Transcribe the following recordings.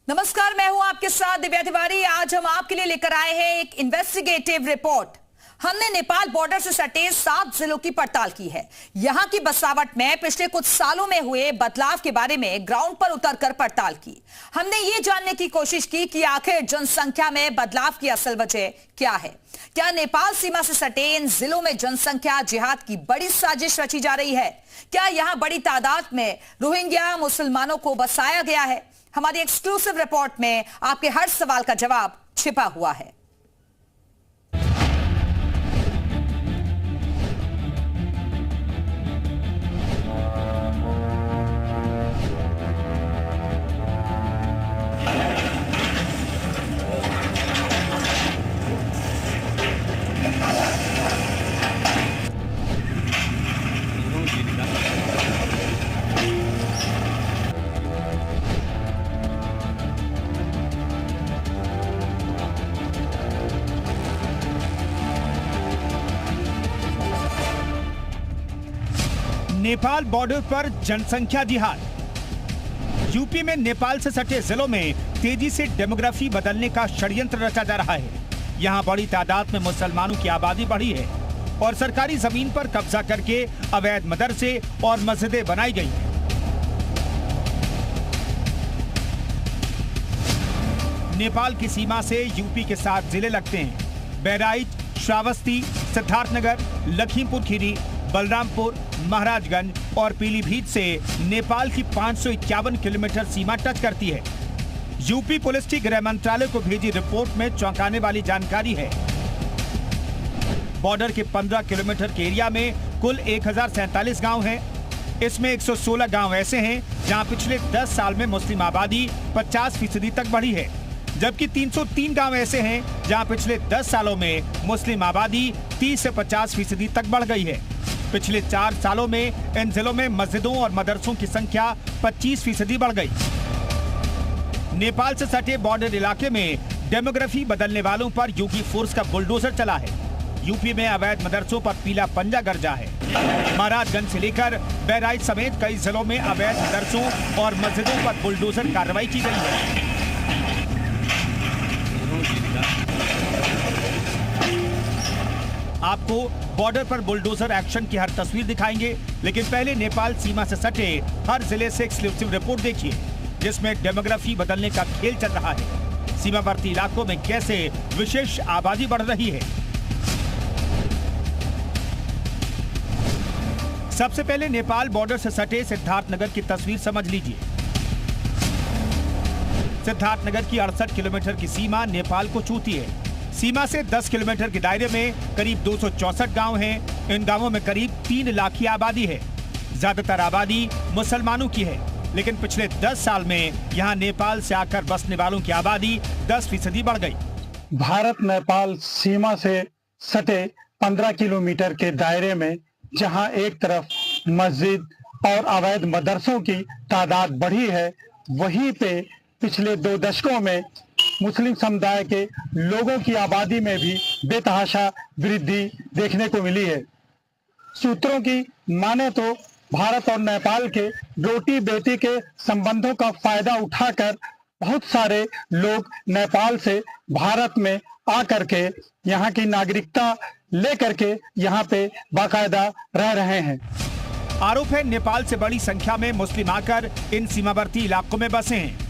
नमस्कार, मैं हूं आपके साथ दिव्या तिवारी। आज हम आपके लिए लेकर आए हैं एक इन्वेस्टिगेटिव रिपोर्ट। हमने नेपाल बॉर्डर से सटे 7 जिलों की पड़ताल की है। यहां की बसावट में पिछले कुछ सालों में हुए बदलाव के बारे में ग्राउंड पर उतरकर पड़ताल की। हमने ये जानने की कोशिश की कि आखिर जनसंख्या में बदलाव की असल वजह क्या है। क्या नेपाल सीमा से सटे इन जिलों में जनसंख्या जिहाद की बड़ी साजिश रची जा रही है? क्या यहां बड़ी तादाद में रोहिंग्या मुसलमानों को बसाया गया है? हमारी एक्सक्लूसिव रिपोर्ट में आपके हर सवाल का जवाब छिपा हुआ है। नेपाल बॉर्डर पर जनसंख्या जिहाद। यूपी में नेपाल से सटे जिलों में तेजी से डेमोग्राफी बदलने का षड्यंत्र रचा जा रहा है। यहां बड़ी तादाद में मुसलमानों की आबादी बढ़ी है और सरकारी जमीन पर कब्जा करके अवैध मदरसे और मस्जिदें बनाई गई हैं। नेपाल की सीमा से यूपी के 7 जिले लगते हैं। बहराइच, श्रावस्ती, सिद्धार्थनगर, लखीमपुर खीरी, बलरामपुर, महाराजगंज और पीलीभीत से नेपाल की 551 किलोमीटर सीमा टच करती है। यूपी पुलिस की गृह मंत्रालय को भेजी रिपोर्ट में चौंकाने वाली जानकारी है। बॉर्डर के 15 किलोमीटर के एरिया में कुल 1047 गांव हैं। इसमें 116 गांव ऐसे हैं जहां पिछले 10 साल में मुस्लिम आबादी 50% तक बढ़ी है, जबकि 303 गांव ऐसे हैं जहां पिछले 10 सालों में मुस्लिम आबादी 30 से 50% तक बढ़ गई है। पिछले 4 सालों में इन जिलों में मस्जिदों और मदरसों की संख्या 25% बढ़ गई। नेपाल से सटे बॉर्डर इलाके में डेमोग्राफी बदलने वालों पर यूपी फोर्स का बुलडोजर चला है। यूपी में अवैध मदरसों पर पीला पंजा गरजा है। महाराजगंज से लेकर बहराइच समेत कई जिलों में अवैध मदरसों और मस्जिदों पर बुलडोजर कार्रवाई की गई है। आपको बॉर्डर पर बुलडोजर एक्शन की हर तस्वीर दिखाएंगे, लेकिन पहले नेपाल सीमा से सटे हर जिले से एक्सक्लूसिव रिपोर्ट देखिए, जिसमें डेमोग्राफी बदलने का खेल चल रहा है। सीमावर्ती इलाकों में कैसे विशेष आबादी बढ़ रही है। सबसे पहले नेपाल बॉर्डर से सटे सिद्धार्थनगर की तस्वीर समझ लीजिए। सिद्धार्थनगर की 68 किलोमीटर की सीमा नेपाल को छूती है। सीमा से 10 किलोमीटर के दायरे में करीब 264 गांव हैं। इन गांवों में करीब 3 लाख की आबादी है। ज्यादातर आबादी मुसलमानों की है, लेकिन पिछले 10 साल में यहां नेपाल से आकर बसने वालों की आबादी 10% बढ़ गई। भारत नेपाल सीमा से सटे 15 किलोमीटर के दायरे में जहां एक तरफ मस्जिद और अवैध मदरसों की तादाद बढ़ी है, वहीं पे पिछले 2 दशकों में मुस्लिम समुदाय के लोगों की आबादी में भी बेतहाशा वृद्धि देखने को मिली है। सूत्रों की माने तो भारत और नेपाल के रोटी बेटी के संबंधों का फायदा उठाकर बहुत सारे लोग नेपाल से भारत में आकर के यहाँ की नागरिकता लेकर के यहाँ पे बाकायदा रह रहे हैं। आरोप है नेपाल से बड़ी संख्या में मुस्लिम आकर इन सीमावर्ती इलाकों में बसे हैं।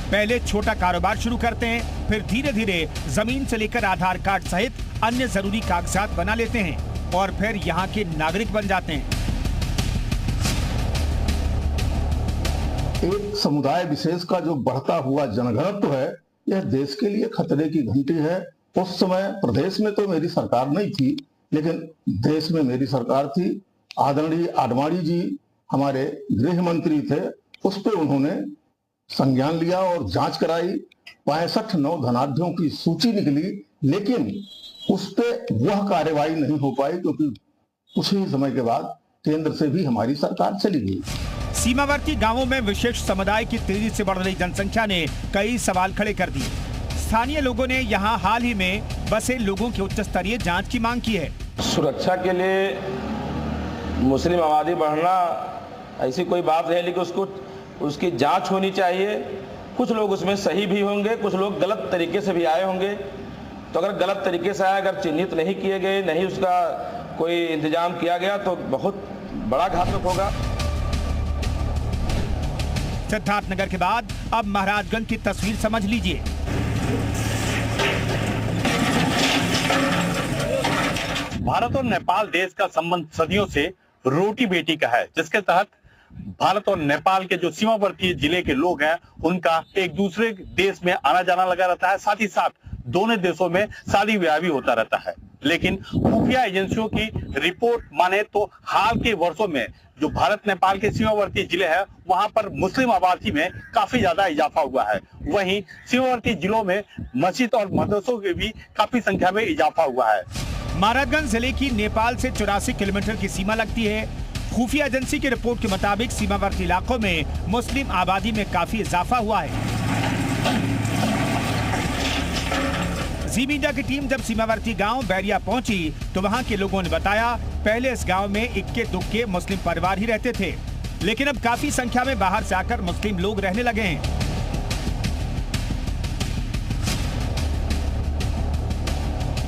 पहले छोटा कारोबार शुरू करते हैं, फिर धीरे धीरे जमीन से लेकर आधार कार्ड सहित अन्य जरूरी कागजात बना लेते हैं और फिर यहाँ के नागरिक बन जाते हैं। एक समुदाय विशेष का जो बढ़ता हुआ जनघनत्व है, यह देश के लिए खतरे की घंटी है। उस समय प्रदेश में तो मेरी सरकार नहीं थी, लेकिन देश में मेरी सरकार थी। आदरणीय आडवाणी जी हमारे गृह मंत्री थे। उस पर उन्होंने संज्ञान लिया और जांच कराई। 65 नौ धनाढ्यों की सूची निकली, लेकिन उस पर वह कार्रवाई नहीं हो पाई, क्योंकि कुछ ही समय के बाद केंद्र से भी हमारी सरकार चली गई। सीमावर्ती गांवों में विशेष समुदाय की तेजी से बढ़ रही जनसंख्या ने कई सवाल खड़े कर दिए। स्थानीय लोगों ने यहां हाल ही में बसे लोगों की उच्च स्तरीय जांच की मांग की है। सुरक्षा के लिए मुस्लिम आबादी बढ़ना ऐसी कोई बात नहीं, लेकिन उसकी जांच होनी चाहिए। कुछ लोग उसमें सही भी होंगे, कुछ लोग गलत तरीके से भी आए होंगे। तो अगर गलत तरीके से आए, अगर चिन्हित नहीं किए गए, नहीं उसका कोई इंतजाम किया गया तो बहुत बड़ा घातक होगा। सिद्धार्थनगर के बाद अब महाराजगंज की तस्वीर समझ लीजिए। भारत और नेपाल देश का संबंध सदियों से रोटी बेटी का है, जिसके तहत भारत और नेपाल के जो सीमावर्ती जिले के लोग हैं उनका एक दूसरे देश में आना जाना लगा रहता है। साथ ही साथ दोनों देशों में शादी ब्याह भी होता रहता है। लेकिन खुफिया एजेंसियों की रिपोर्ट माने तो हाल के वर्षों में जो भारत नेपाल के सीमावर्ती जिले हैं वहां पर मुस्लिम आबादी में काफी ज्यादा इजाफा हुआ है। वहीं सीमावर्ती जिलों में मस्जिद और मदरसों की भी काफी संख्या में इजाफा हुआ है। महाराजगंज जिले की नेपाल से 84 किलोमीटर की सीमा लगती है। खुफिया एजेंसी की रिपोर्ट के मुताबिक सीमावर्ती इलाकों में मुस्लिम आबादी में काफी इजाफा हुआ है। जी मीडिया की टीम जब सीमावर्ती गांव बैरिया पहुंची तो वहां के लोगों ने बताया, पहले इस गांव में इक्के दुक्के मुस्लिम परिवार ही रहते थे, लेकिन अब काफी संख्या में बाहर से आकर मुस्लिम लोग रहने लगे हैं।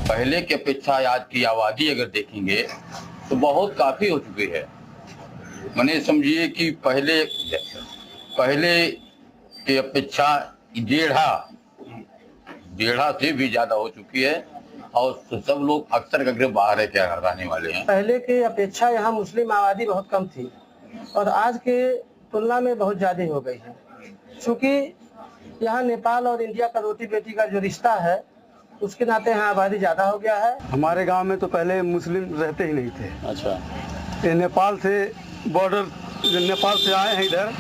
पहले की अपेक्षा आज की आबादी अगर देखेंगे तो बहुत काफी हो चुकी है। मैंने समझिए कि पहले की अपेक्षा डेढ़ा से भी ज्यादा हो चुकी है और सब लोग अक्सर करके बाहर है क्या रहने वाले हैं। पहले की अपेक्षा यहाँ मुस्लिम आबादी बहुत कम थी और आज के तुलना में बहुत ज्यादा हो गई है, क्योंकि यहाँ नेपाल और इंडिया का रोटी बेटी का जो रिश्ता है उसके नाते यहाँ आबादी ज्यादा हो गया है। हमारे गांव में तो पहले मुस्लिम रहते ही नहीं थे। अच्छा, ये नेपाल से बॉर्डर, नेपाल से आए हैं इधर,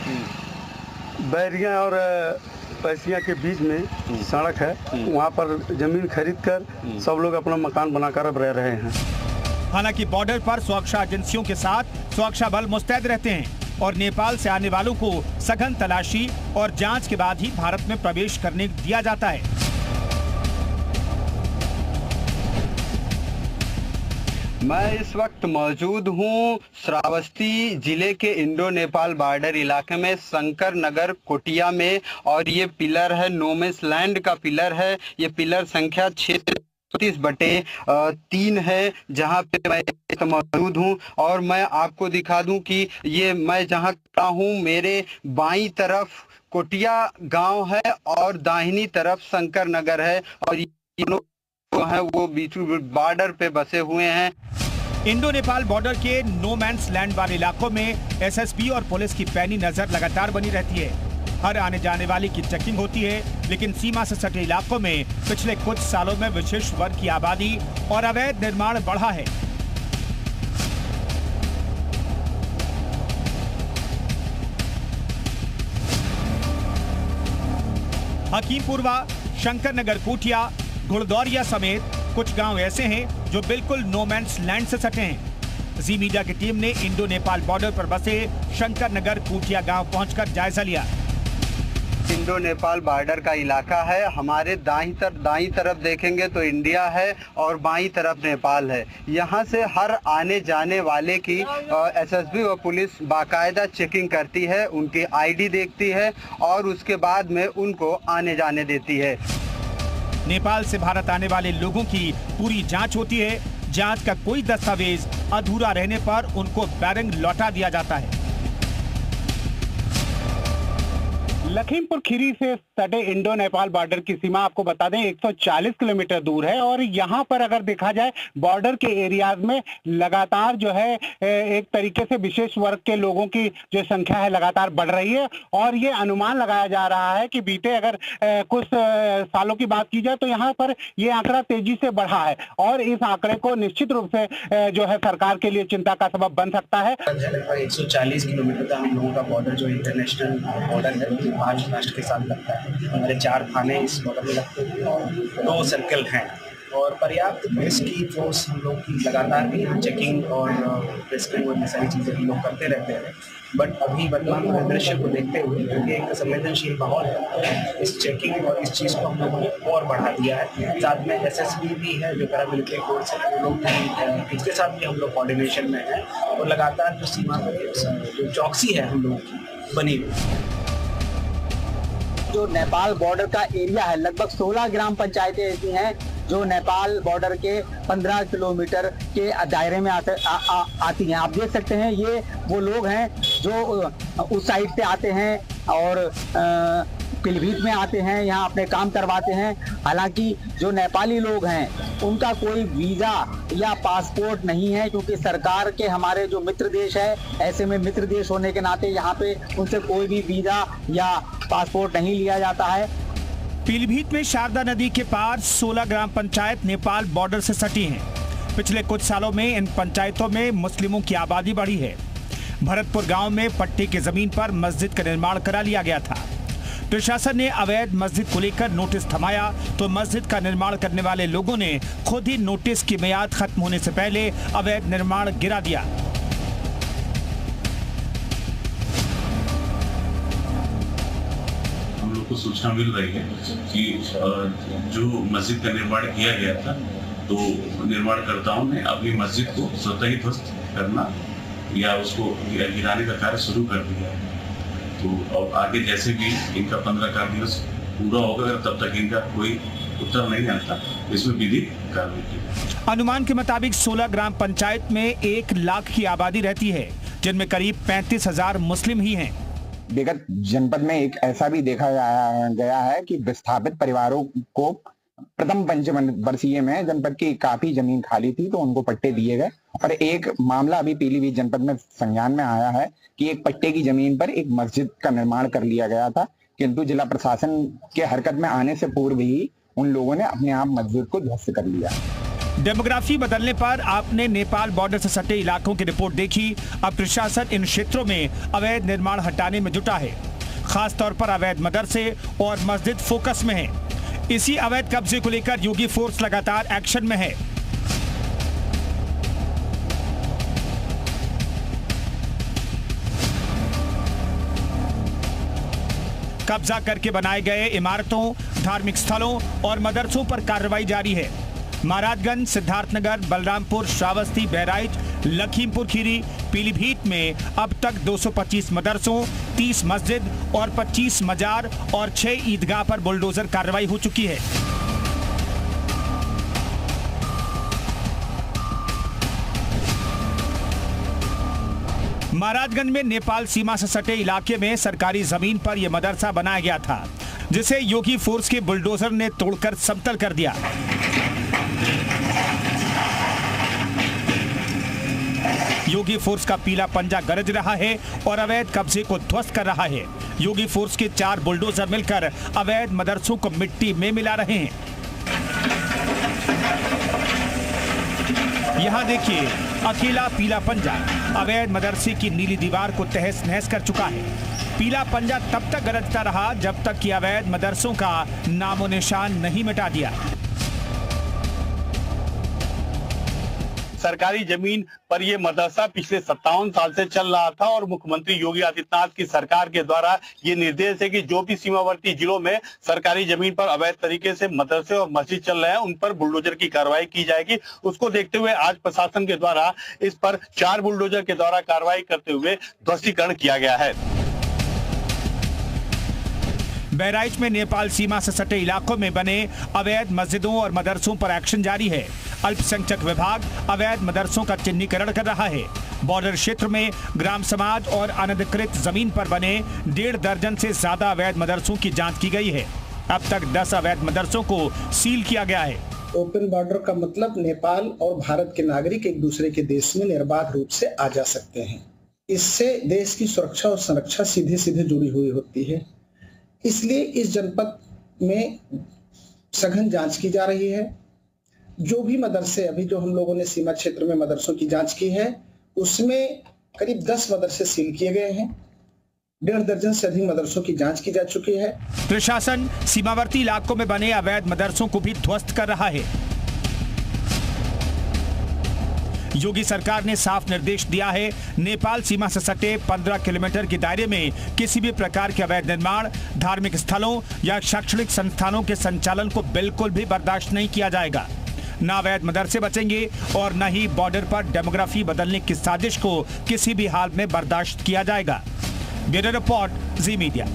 बैरिया और पैसिया के बीच में सड़क है, वहाँ पर जमीन खरीद कर सब लोग अपना मकान बनाकर अब रह रहे हैं। हालांकि बॉर्डर पर सुरक्षा एजेंसियों के साथ सुरक्षा बल मुस्तैद रहते हैं और नेपाल से आने वालों को सघन तलाशी और जांच के बाद ही भारत में प्रवेश करने दिया जाता है। मैं इस वक्त मौजूद हूँ श्रावस्ती जिले के इंडो नेपाल बॉर्डर इलाके में शंकर नगर कोटिया में, और ये पिलर है नोमेस लैंड का पिलर है। ये पिलर संख्या 36/3 है जहाँ पे मैं मौजूद हूँ। और मैं आपको दिखा दूँ कि ये मैं जहाँ खड़ा हूँ मेरे बाईं तरफ कोटिया गांव है और दाहिनी तरफ शंकर नगर है, और ये लोग है वो बीच बॉर्डर पे बसे हुए हैं। इंडो नेपाल बॉर्डर के नो मैंस लैंड वाले इलाकों में एसएसबी और पुलिस की पैनी नजर लगातार बनी रहती है। हर आने जाने वाले की चेकिंग होती है, लेकिन सीमा से सटे इलाकों में पिछले कुछ सालों में विशेष वर्ग की आबादी और अवैध निर्माण बढ़ा है। हकीमपुरवा, शंकर नगर कोटिया, घुड़दौरिया समेत कुछ गांव ऐसे हैं जो बिल्कुल नो मैंस लैंड से सटे हैं। जी मीडिया की टीम ने इंडो नेपाल बॉर्डर पर बसे शंकर नगर कोटिया गांव पहुंचकर जायजा लिया। इंडो नेपाल बॉर्डर का इलाका है। हमारे दाईं तरफ देखेंगे तो इंडिया है और बाईं तरफ नेपाल है। यहाँ से हर आने जाने वाले की एसएसबी और पुलिस बाकायदा चेकिंग करती है, उनकी आईडी देखती है और उसके बाद में उनको आने जाने देती है। नेपाल से भारत आने वाले लोगों की पूरी जांच होती है। जांच का कोई दस्तावेज अधूरा रहने पर उनको बैरंग लौटा दिया जाता है। लखीमपुर खीरी से सटे इंडो नेपाल बॉर्डर की सीमा आपको बता दें 140 किलोमीटर दूर है, और यहाँ पर अगर देखा जाए बॉर्डर के एरियाज में लगातार जो है एक तरीके से विशेष वर्ग के लोगों की जो संख्या है लगातार बढ़ रही है। और ये अनुमान लगाया जा रहा है कि बीते अगर कुछ सालों की बात की जाए तो यहाँ पर ये आंकड़ा तेजी से बढ़ा है, और इस आंकड़े को निश्चित रूप से जो है सरकार के लिए चिंता का सबब बन सकता है। 140 किलोमीटर का हम लोगों का बॉर्डर जो इंटरनेशनल बॉर्डर है 5 राष्ट्र के साथ लगता है। हमारे 4 थाने इस बॉर्डर में लगते हैं और 2 सर्कल हैं, और पर्याप्त पुलिस की फोर्स हम लोग की लगातार भी यहाँ चेकिंग और रेस्क्यू और ये सारी चीज़ें हम लोग करते रहते हैं। बट अभी वर्तमान परिदृश्य को देखते हुए क्योंकि एक संवेदनशील माहौल है, इस चेकिंग और इस चीज़ को हम लोगों ने और बढ़ा दिया है। साथ में एसएसबी भी है जो पैरामिलिट्री फोर्स है, वो लोग भी इसके साथ भी हम लोग कोऑर्डिनेशन में हैं, और लगातार जो सीमा पर जो चौकसी है हम लोगों की बनी हुई। जो नेपाल बॉर्डर का एरिया है, लगभग 16 ग्राम पंचायतें ऐसी हैं जो नेपाल बॉर्डर के 15 किलोमीटर के दायरे में आती हैं। आप देख सकते हैं ये वो लोग हैं जो उस साइड से आते हैं और पीलीभीत में आते हैं, यहाँ अपने काम करवाते हैं। हालांकि जो नेपाली लोग हैं उनका कोई वीज़ा या पासपोर्ट नहीं है, क्योंकि सरकार के हमारे जो मित्र देश है, ऐसे में मित्र देश होने के नाते यहाँ पे उनसे कोई भी वीज़ा या पासपोर्ट नहीं लिया जाता है। पीलीभीत में शारदा नदी के पार 16 ग्राम पंचायत नेपाल बॉर्डर से सटी हैं। पिछले कुछ सालों में इन पंचायतों में मुस्लिमों की आबादी बढ़ी है। भरतपुर गांव में पट्टी की जमीन पर मस्जिद का निर्माण करा लिया गया था। प्रशासन ने अवैध मस्जिद को लेकर नोटिस थमाया तो मस्जिद का निर्माण करने वाले लोगों ने खुद ही नोटिस की मियाद खत्म होने से पहले अवैध निर्माण गिरा दिया। हम लोग को सूचना मिल रही है कि जो मस्जिद का निर्माण किया गया था तो निर्माणकर्ताओं ने अपनी मस्जिद को स्वतः ही ध्वस्त करना या उसको गिराने का कार्य शुरू कर दिया है। तो अब आगे जैसे भी इनका 15 कार्य दिवस पूरा होगा, तब तक इनका कोई उत्तर नहीं आता, इसमें विधिक कार्रवाई की। अनुमान के मुताबिक 16 ग्राम पंचायत में 1 लाख की आबादी रहती है, जिनमें करीब 35,000 मुस्लिम ही हैं। विगत जनपद में एक ऐसा भी देखा गया है कि विस्थापित परिवारों को प्रथम पंचवर्षीय में जनपद की काफी जमीन खाली थी तो उनको पट्टे दिए गए। और एक मामला अभी पीलीभीत जनपद में संज्ञान में आया है कि एक पट्टे की जमीन पर एक मस्जिद का निर्माण कर लिया गया था, किंतु जिला प्रशासन के हरकत में आने से पूर्व ही उन लोगों ने अपने आप मस्जिद को ध्वस्त कर लिया। डेमोग्राफी बदलने पर आपने नेपाल बॉर्डर से सटे इलाकों की रिपोर्ट देखी। अब प्रशासन इन क्षेत्रों में अवैध निर्माण हटाने में जुटा है। खासतौर पर अवैध मदरसे और मस्जिद फोकस में है। इसी अवैध कब्जे को लेकर योगी फोर्स लगातार एक्शन में है। कब्जा करके बनाए गए इमारतों, धार्मिक स्थलों और मदरसों पर कार्रवाई जारी है। महाराजगंज, सिद्धार्थनगर, बलरामपुर, श्रावस्ती, बहराइच, लखीमपुर खीरी, पीलीभीत में अब तक 225 मदरसों, 30 मस्जिद और 25 मजार और 6 ईदगाह पर बुलडोजर कार्रवाई हो चुकी है। महाराजगंज में नेपाल सीमा से सटे इलाके में सरकारी जमीन पर यह मदरसा बनाया गया था, जिसे योगी फोर्स के बुलडोजर ने तोड़कर समतल कर दिया। योगी फोर्स का पीला पंजा गरज रहा है और अवैध कब्जे को ध्वस्त कर रहा है। योगी फोर्स के 4 बुलडोजर मिलकर अवैध मदरसों को मिट्टी में मिला रहे हैं। यहां देखिए, अकेला पीला पंजा अवैध मदरसे की नीली दीवार को तहस नहस कर चुका है। पीला पंजा तब तक गरजता रहा जब तक कि अवैध मदरसों का नामो निशान नहीं मिटा दिया। सरकारी जमीन पर यह मदरसा पिछले 57 साल से चल रहा था और मुख्यमंत्री योगी आदित्यनाथ की सरकार के द्वारा ये निर्देश है कि जो भी सीमावर्ती जिलों में सरकारी जमीन पर अवैध तरीके से मदरसे और मस्जिद चल रहे हैं उन पर बुलडोजर की कार्रवाई की जाएगी। उसको देखते हुए आज प्रशासन के द्वारा इस पर 4 बुलडोजर के द्वारा कार्रवाई करते हुए ध्वस्तीकरण किया गया है। बहराइच में नेपाल सीमा से सटे इलाकों में बने अवैध मस्जिदों और मदरसों पर एक्शन जारी है। अल्पसंख्यक विभाग अवैध मदरसों का चिन्हीकरण कर रहा है। बॉर्डर क्षेत्र में ग्राम समाज और अनधिकृत जमीन पर बने 1.5 दर्जन से ज्यादा अवैध मदरसों की जांच की गई है। अब तक 10 अवैध मदरसों को सील किया गया है। ओपन बॉर्डर का मतलब नेपाल और भारत के नागरिक एक दूसरे के देश में निर्बाध रूप से आ जा सकते हैं। इससे देश की सुरक्षा और संरक्षा सीधे सीधे जुड़ी हुई होती है। इसलिए इस जनपद में सघन जांच की जा रही है। जो भी मदरसे अभी जो हम लोगों ने सीमा क्षेत्र में मदरसों की जांच की है उसमें करीब 10 मदरसे सील किए गए हैं। 1.5 दर्जन से अधिक मदरसों की जांच की जा चुकी है। प्रशासन सीमावर्ती इलाकों में बने अवैध मदरसों को भी ध्वस्त कर रहा है। योगी सरकार ने साफ निर्देश दिया है, नेपाल सीमा से सटे 15 किलोमीटर के दायरे में किसी भी प्रकार के अवैध निर्माण, धार्मिक स्थलों या शैक्षणिक संस्थानों के संचालन को बिल्कुल भी बर्दाश्त नहीं किया जाएगा। न अवैध मदरसे बचेंगे और न ही बॉर्डर पर डेमोग्राफी बदलने की साजिश को किसी भी हाल में बर्दाश्त किया जाएगा। ब्यूरो रिपोर्ट, जी मीडिया।